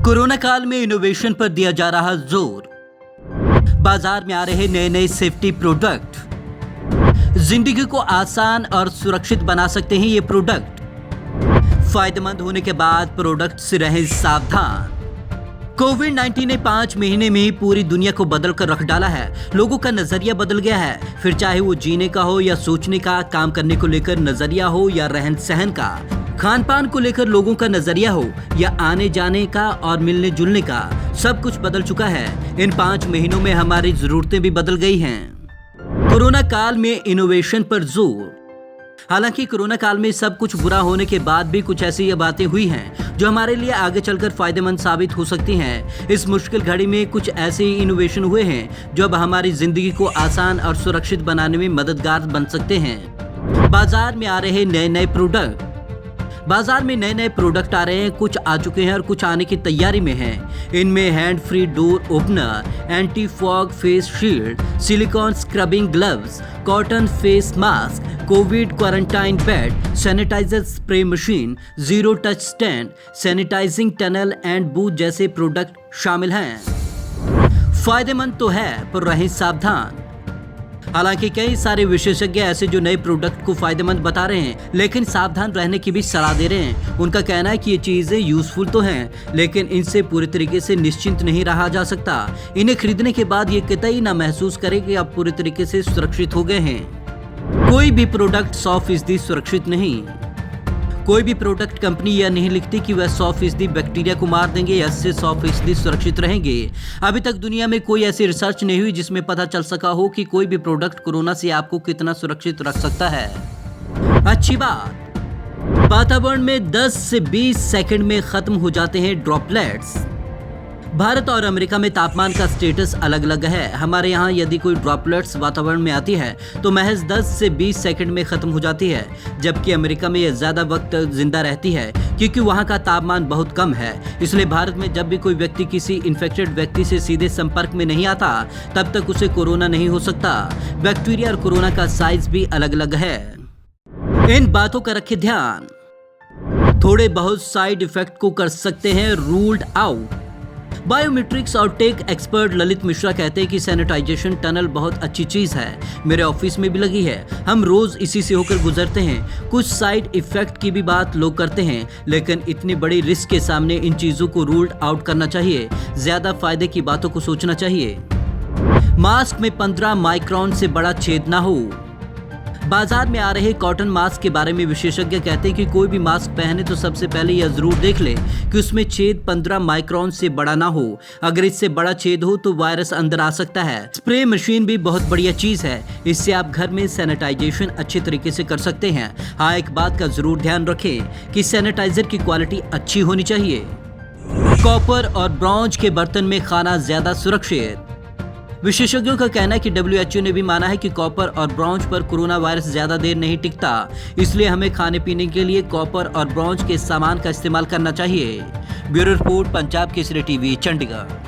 Corona काल में innovation पर दिया जा रहा जोर। बाजार में आ रहे नए नए सेफ्टी प्रोडक्ट जिंदगी को आसान और सुरक्षित बना सकते हैं। ये प्रोडक्ट फायदेमंद होने के बाद प्रोडक्ट से रहें सावधान। कोविड-19 ने 5 महीने में ही पूरी दुनिया को बदल कर रख डाला है। लोगों का नजरिया बदल गया है, फिर चाहे वो जीने का हो या सोचने का, काम करने को लेकर नजरिया हो या रहन सहन का, खान पान को लेकर लोगों का नजरिया हो या आने जाने का और मिलने जुलने का, सब कुछ बदल चुका है। इन 5 महीनों में हमारी जरूरतें भी बदल गई हैं। कोरोना काल में इनोवेशन पर जोर। हालांकि कोरोना काल में सब कुछ बुरा होने के बाद भी कुछ ऐसी बातें हुई हैं जो हमारे लिए आगे चलकर फायदेमंद साबित हो सकती हैं। इस मुश्किल घड़ी में कुछ ऐसे इनोवेशन हुए हैं जो अब हमारी जिंदगी को आसान और सुरक्षित बनाने में मददगार बन सकते हैं। बाजार में आ रहे नए नए प्रोडक्ट। बाजार में नए नए प्रोडक्ट आ रहे हैं, कुछ आ चुके हैं और कुछ आने की तैयारी में हैं। इनमें hand free door opener, anti fog face shield, silicone scrubbing gloves, cotton face mask, covid quarantine bed, sanitiser spray machine, zero touch stand, sanitising tunnel and booth जैसे प्रोडक्ट शामिल हैं। फायदेमंद तो है पर रहें सावधान। हालांकि कई सारे विशेषज्ञ ऐसे जो नए प्रोडक्ट को फायदेमंद बता रहे हैं लेकिन सावधान रहने की भी सलाह दे रहे हैं। उनका कहना है कि ये चीजें यूजफुल तो हैं लेकिन इनसे पूरी तरीके से निश्चिंत नहीं रहा जा सकता। इन्हें खरीदने के बाद ये कतई ना महसूस करें कि आप पूरी तरीके से सुरक्षित हो गए हैं। कोई भी प्रोडक्ट 100% सुरक्षित नहीं। कोई भी प्रोडक्ट कंपनी यह नहीं लिखती कि वह 100% बैक्टीरिया को मार देंगे या इससे 100% सुरक्षित रहेंगे। अभी तक दुनिया में कोई ऐसी रिसर्च नहीं हुई जिसमें पता चल सका हो कि कोई भी प्रोडक्ट कोरोना से आपको कितना सुरक्षित रख सकता है। अच्छी बात, वातावरण में 10 से 20 सेकंड में खत्म हो जाते हैं ड्रॉपलेट्स। भारत और अमेरिका में तापमान का स्टेटस अलग अलग है। हमारे यहाँ यदि कोई ड्रॉपलेट्स वातावरण में आती है तो महज 10 से 20 सेकंड में खत्म हो जाती है, जबकि अमेरिका में यह ज्यादा वक्त जिंदा रहती है क्योंकि वहाँ का तापमान बहुत कम है। इसलिए भारत में जब भी कोई व्यक्ति किसी इन्फेक्टेड व्यक्ति से सीधे संपर्क में नहीं आता तब तक उसे कोरोना नहीं हो सकता। बैक्टीरिया और कोरोना का साइज भी अलग अलग है। इन बातों का रखें ध्यान। थोड़े बहुत साइड इफेक्ट को कर सकते हैं रूल्ड आउट। बायोमेट्रिक्स और टेक एक्सपर्ट ललित मिश्रा कहते हैं कि सैनिटाइजेशन टनल बहुत अच्छी चीज है। मेरे ऑफिस में भी लगी है, हम रोज इसी से होकर गुजरते हैं। कुछ साइड इफेक्ट की भी बात लोग करते हैं लेकिन इतनी बड़ी रिस्क के सामने इन चीजों को रूल्ड आउट करना चाहिए। ज्यादा फायदे की बातों को सोचना चाहिए। मास्क में 15 माइक्रोन से बड़ा छेद ना हो। बाजार में आ रहे कॉटन मास्क के बारे में विशेषज्ञ कहते हैं कि कोई भी मास्क पहने तो सबसे पहले यह जरूर देख ले कि उसमें छेद 15 माइक्रोन से बड़ा ना हो। अगर इससे बड़ा छेद हो तो वायरस अंदर आ सकता है। स्प्रे मशीन भी बहुत बढ़िया चीज है, इससे आप घर में सैनिटाइजेशन अच्छे तरीके से कर सकते हैं। हाँ, एक बात का जरूर ध्यान रखें कि सैनिटाइजर की क्वालिटी अच्छी होनी चाहिए। कॉपर और ब्रॉन्ज के बर्तन में खाना ज्यादा सुरक्षित। विशेषज्ञों का कहना है कि WHO ने भी माना है कि कॉपर और ब्रॉन्ज पर कोरोना वायरस ज्यादा देर नहीं टिकता, इसलिए हमें खाने पीने के लिए कॉपर और ब्रॉन्ज के सामान का इस्तेमाल करना चाहिए। Bureau report, Punjab Kesari TV, Chandigarh.